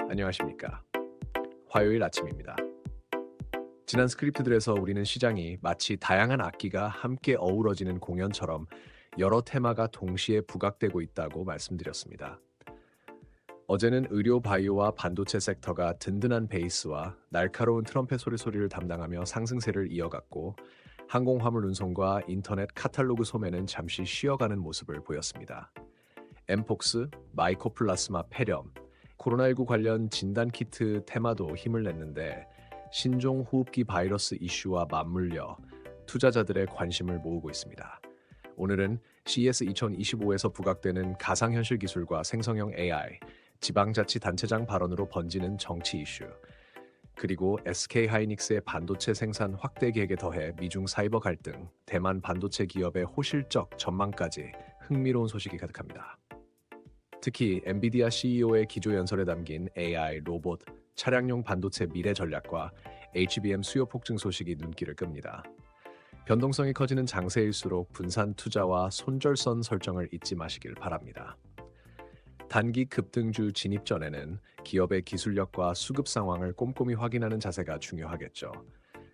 안녕하십니까. 화요일 아침입니다. 지난 스크립트들에서 우리는 시장이 마치 다양한 악기가 함께 어우러지는 공연처럼 여러 테마가 동시에 부각되고 있다고 말씀드렸습니다. 어제는 의료 바이오와 반도체 섹터가 든든한 베이스와 날카로운 트럼펫 소리를 담당하며 상승세를 이어갔고, 항공화물 운송과 인터넷 카탈로그 소매는 잠시 쉬어가는 모습을 보였습니다. 엠폭스, 마이코플라스마 폐렴, 코로나19 관련 진단키트 테마도 힘을 냈는데, 신종 호흡기 바이러스 이슈와 맞물려 투자자들의 관심을 모으고 있습니다. 오늘은 CES 2025에서 부각되는 가상현실 기술과 생성형 AI, 지방자치단체장 발언으로 번지는 정치 이슈, 그리고 SK하이닉스의 반도체 생산 확대 계획에 더해 미중 사이버 갈등, 대만 반도체 기업의 호실적 전망까지 흥미로운 소식이 가득합니다. 특히 엔비디아 CEO의 기조연설에 담긴 AI, 로봇, 차량용 반도체 미래 전략과 HBM 수요 폭증 소식이 눈길을 끕니다. 변동성이 커지는 장세일수록 분산 투자와 손절선 설정을 잊지 마시길 바랍니다. 단기 급등주 진입 전에는 기업의 기술력과 수급 상황을 꼼꼼히 확인하는 자세가 중요하겠죠.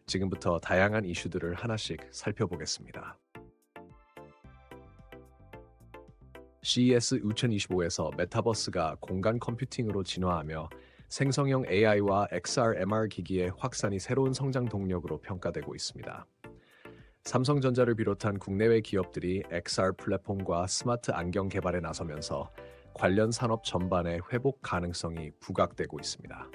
지금부터 다양한 이슈들을 하나씩 살펴보겠습니다. CES 2025에서 메타버스가 공간 컴퓨팅으로 진화하며 생성형 AI와 XR, MR 기기의 확산이 새로운 성장 동력으로 평가되고 있습니다. 삼성전자를 비롯한 국내외 기업들이 XR 플랫폼과 스마트 안경 개발에 나서면서 관련 산업 전반의 회복 가능성이 부각되고 있습니다.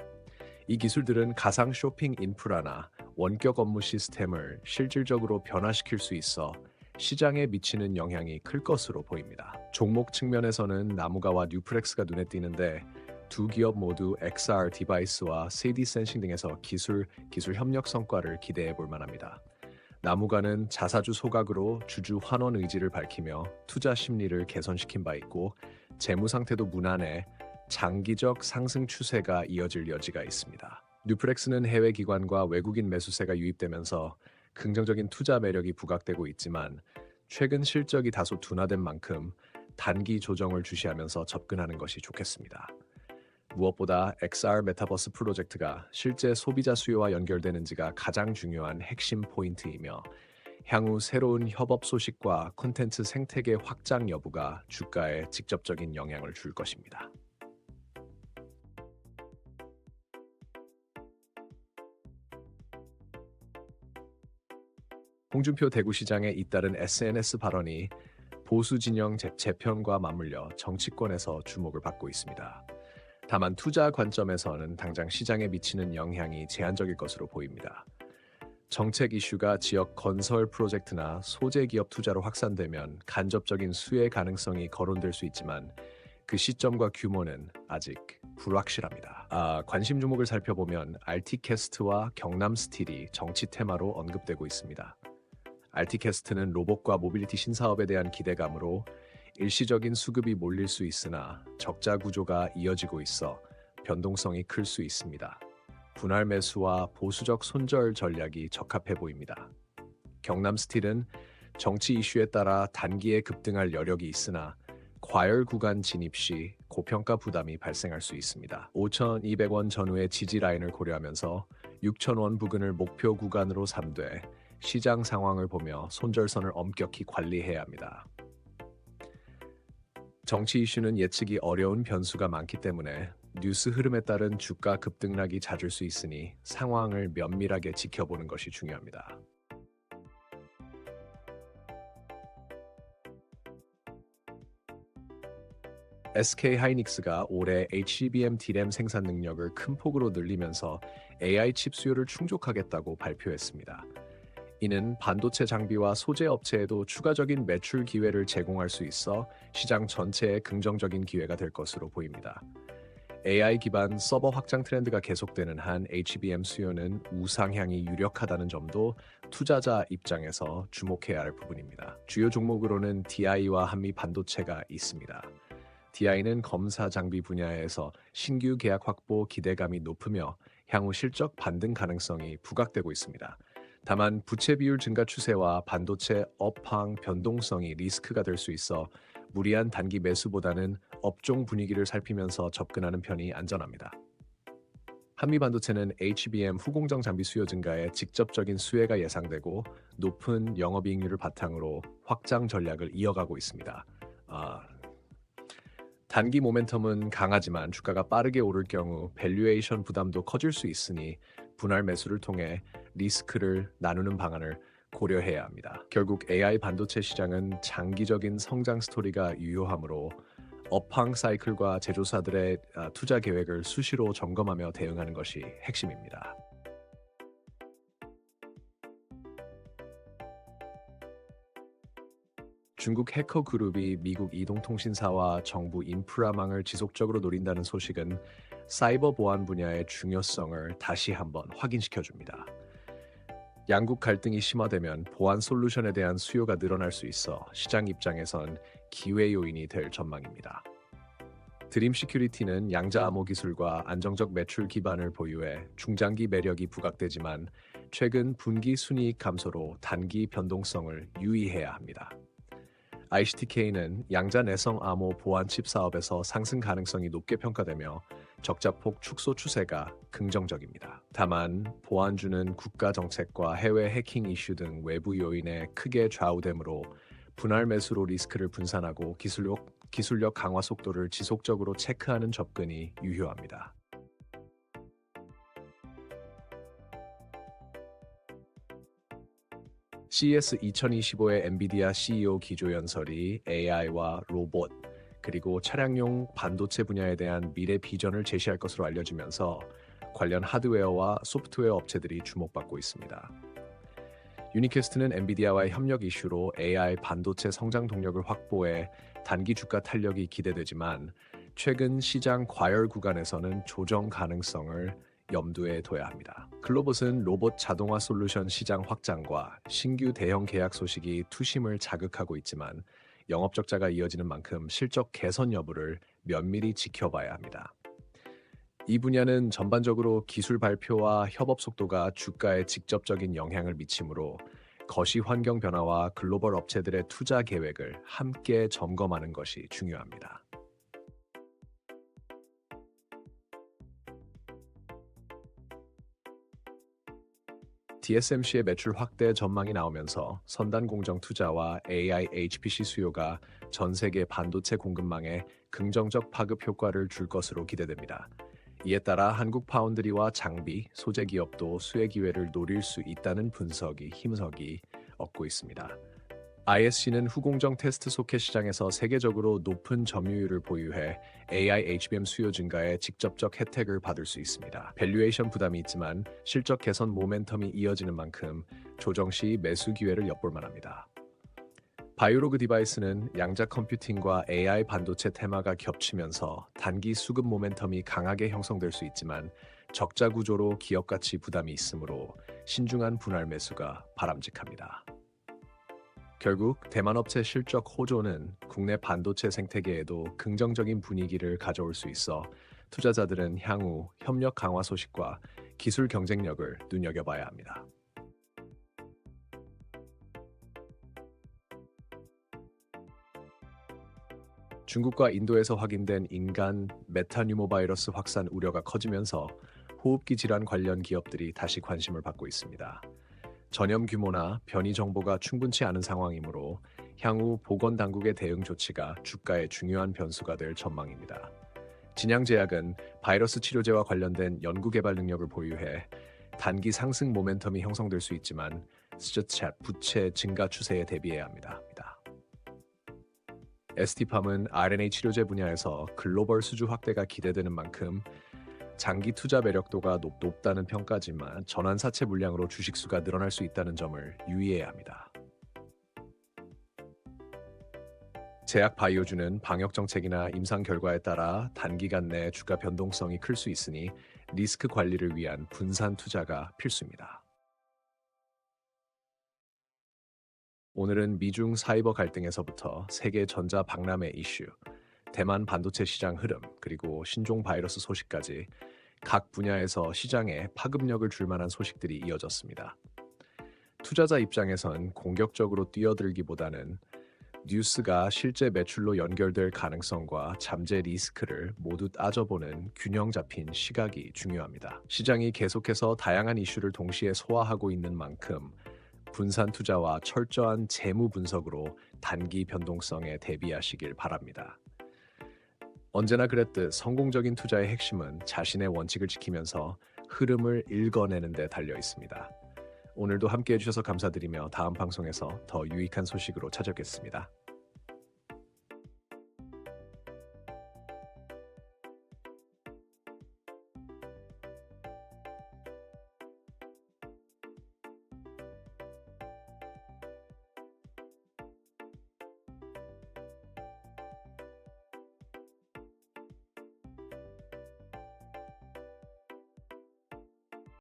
이 기술들은 가상 쇼핑 인프라나 원격 업무 시스템을 실질적으로 변화시킬 수 있어 시장에 미치는 영향이 클 것으로 보입니다. 종목 측면에서는 나무가와 뉴프렉스가 눈에 띄는데, 두 기업 모두 XR 디바이스와 3D 센싱 등에서 기술 협력 성과를 기대해 볼 만합니다. 나무가는 자사주 소각으로 주주 환원 의지를 밝히며 투자 심리를 개선시킨 바 있고, 재무 상태도 무난해 장기적 상승 추세가 이어질 여지가 있습니다. 뉴프렉스는 해외 기관과 외국인 매수세가 유입되면서 긍정적인 투자 매력이 부각되고 있지만, 최근 실적이 다소 둔화된 만큼 단기 조정을 주시하면서 접근하는 것이 좋겠습니다. 무엇보다 XR 메타버스 프로젝트가 실제 소비자 수요와 연결되는지가 가장 중요한 핵심 포인트이며, 향후 새로운 협업 소식과 콘텐츠 생태계 확장 여부가 주가에 직접적인 영향을 줄 것입니다. 홍준표 대구시장의 잇따른 SNS 발언이 보수 진영 재편과 맞물려 정치권에서 주목을 받고 있습니다. 다만 투자 관점에서는 당장 시장에 미치는 영향이 제한적일 것으로 보입니다. 정책 이슈가 지역 건설 프로젝트나 소재 기업 투자로 확산되면 간접적인 수혜 가능성이 거론될 수 있지만, 그 시점과 규모는 아직 불확실합니다. 관심 종목을 살펴보면 RT캐스트와 경남스틸이 정치 테마로 언급되고 있습니다. RT캐스트는 로봇과 모빌리티 신사업에 대한 기대감으로 일시적인 수급이 몰릴 수 있으나 적자 구조가 이어지고 있어 변동성이 클 수 있습니다. 분할 매수와 보수적 손절 전략이 적합해 보입니다. 경남스틸은 정치 이슈에 따라 단기에 급등할 여력이 있으나 과열 구간 진입 시 고평가 부담이 발생할 수 있습니다. 5,200원 전후의 지지 라인을 고려하면서 6,000원 부근을 목표 구간으로 삼되 시장 상황을 보며 손절선을 엄격히 관리해야 합니다. 정치 이슈는 예측이 어려운 변수가 많기 때문에 뉴스 흐름에 따른 주가 급등락이 잦을 수 있으니 상황을 면밀하게 지켜보는 것이 중요합니다. SK하이닉스가 올해 HBM D램 생산 능력을 큰 폭으로 늘리면서 AI 칩 수요를 충족하겠다고 발표했습니다. 이는 반도체 장비와 소재 업체에도 추가적인 매출 기회를 제공할 수 있어 시장 전체에 긍정적인 기회가 될 것으로 보입니다. AI 기반 서버 확장 트렌드가 계속되는 한 HBM 수요는 우상향이 유력하다는 점도 투자자 입장에서 주목해야 할 부분입니다. 주요 종목으로는 DI와 한미 반도체가 있습니다. DI는 검사 장비 분야에서 신규 계약 확보 기대감이 높으며 향후 실적 반등 가능성이 부각되고 있습니다. 다만 부채 비율 증가 추세와 반도체 업황 변동성이 리스크가 될 수 있어 무리한 단기 매수보다는 업종 분위기를 살피면서 접근하는 편이 안전합니다. 한미 반도체는 HBM 후공정 장비 수요 증가에 직접적인 수혜가 예상되고 높은 영업이익률을 바탕으로 확장 전략을 이어가고 있습니다. 아, 단기 모멘텀은 강하지만 주가가 빠르게 오를 경우 밸류에이션 부담도 커질 수 있으니 분할 매수를 통해 리스크를 나누는 방안을 고려해야 합니다. 결국 AI 반도체 시장은 장기적인 성장 스토리가 유효하므로 업황 사이클과 제조사들의 투자 계획을 수시로 점검하며 대응하는 것이 핵심입니다. 중국 해커 그룹이 미국 이동통신사와 정부 인프라망을 지속적으로 노린다는 소식은 사이버 보안 분야의 중요성을 다시 한번 확인시켜 줍니다. 양국 갈등이 심화되면 보안 솔루션에 대한 수요가 늘어날 수 있어 시장 입장에선 기회 요인이 될 전망입니다. 드림 시큐리티는 양자 암호 기술과 안정적 매출 기반을 보유해 중장기 매력이 부각되지만 최근 분기 순이익 감소로 단기 변동성을 유의해야 합니다. ICTK는 양자 내성 암호 보안 칩 사업에서 상승 가능성이 높게 평가되며 적자폭 축소 추세가 긍정적입니다. 다만 보안주는 국가 정책과 해외 해킹 이슈 등 외부 요인에 크게 좌우되므로 분할 매수로 리스크를 분산하고 기술력 강화 속도를 지속적으로 체크하는 접근이 유효합니다. CES 2025의 엔비디아 CEO 기조연설이 AI와 로봇, 그리고 차량용 반도체 분야에 대한 미래 비전을 제시할 것으로 알려지면서 관련 하드웨어와 소프트웨어 업체들이 주목받고 있습니다. 유니캐스트는 엔비디아와의 협력 이슈로 AI 반도체 성장 동력을 확보해 단기 주가 탄력이 기대되지만 최근 시장 과열 구간에서는 조정 가능성을 염두에 둬야 합니다. 글로봇은 로봇 자동화 솔루션 시장 확장과 신규 대형 계약 소식이 투심을 자극하고 있지만 영업 적자가 이어지는 만큼 실적 개선 여부를 면밀히 지켜봐야 합니다. 이 분야는 전반적으로 기술 발표와 협업 속도가 주가에 직접적인 영향을 미치므로 거시 환경 변화와 글로벌 업체들의 투자 계획을 함께 점검하는 것이 중요합니다. TSMC의 매출 확대 전망이 나오면서 선단 공정 투자와 AI HPC 수요가 전 세계 반도체 공급망에 긍정적 파급 효과를 줄 것으로 기대됩니다. 이에 따라 한국 파운드리와 장비, 소재 기업도 수혜 기회를 노릴 수 있다는 분석이 힘석이 얻고 있습니다. ISC는 후공정 테스트 소켓 시장에서 세계적으로 높은 점유율을 보유해 AI HBM 수요 증가에 직접적 혜택을 받을 수 있습니다. 밸류에이션 부담이 있지만 실적 개선 모멘텀이 이어지는 만큼 조정 시 매수 기회를 엿볼 만합니다. 바이오로그 디바이스는 양자 컴퓨팅과 AI 반도체 테마가 겹치면서 단기 수급 모멘텀이 강하게 형성될 수 있지만 적자 구조로 기업 가치 부담이 있으므로 신중한 분할 매수가 바람직합니다. 결국 대만 업체 실적 호조는 국내 반도체 생태계에도 긍정적인 분위기를 가져올 수 있어 투자자들은 향후 협력 강화 소식과 기술 경쟁력을 눈여겨봐야 합니다. 중국과 인도에서 확인된 인간 메타뉴모바이러스 확산 우려가 커지면서 호흡기 질환 관련 기업들이 다시 관심을 받고 있습니다. 전염 규모나 변이 정보가 충분치 않은 상황이므로 향후 보건당국의 대응 조치가 주가의 중요한 변수가 될 전망입니다. 진양제약은 바이러스 치료제와 관련된 연구개발 능력을 보유해 단기 상승 모멘텀이 형성될 수 있지만 스저챗 부채 증가 추세에 대비해야 합니다. ST팜은 RNA 치료제 분야에서 글로벌 수주 확대가 기대되는 만큼 장기 투자 매력도가 높다는 평가지만 전환사채 물량으로 주식수가 늘어날 수 있다는 점을 유의해야 합니다. 제약 바이오주는 방역 정책이나 임상 결과에 따라 단기간 내 주가 변동성이 클 수 있으니 리스크 관리를 위한 분산 투자가 필수입니다. 오늘은 미중 사이버 갈등에서부터 세계 전자 박람회 이슈, 대만 반도체 시장 흐름, 그리고 신종 바이러스 소식까지 각 분야에서 시장에 파급력을 줄 만한 소식들이 이어졌습니다. 투자자 입장에선 공격적으로 뛰어들기보다는 뉴스가 실제 매출로 연결될 가능성과 잠재 리스크를 모두 따져보는 균형 잡힌 시각이 중요합니다. 시장이 계속해서 다양한 이슈를 동시에 소화하고 있는 만큼 분산 투자와 철저한 재무 분석으로 단기 변동성에 대비하시길 바랍니다. 언제나 그랬듯 성공적인 투자의 핵심은 자신의 원칙을 지키면서 흐름을 읽어내는 데 달려 있습니다. 오늘도 함께 해주셔서 감사드리며 다음 방송에서 더 유익한 소식으로 찾아뵙겠습니다.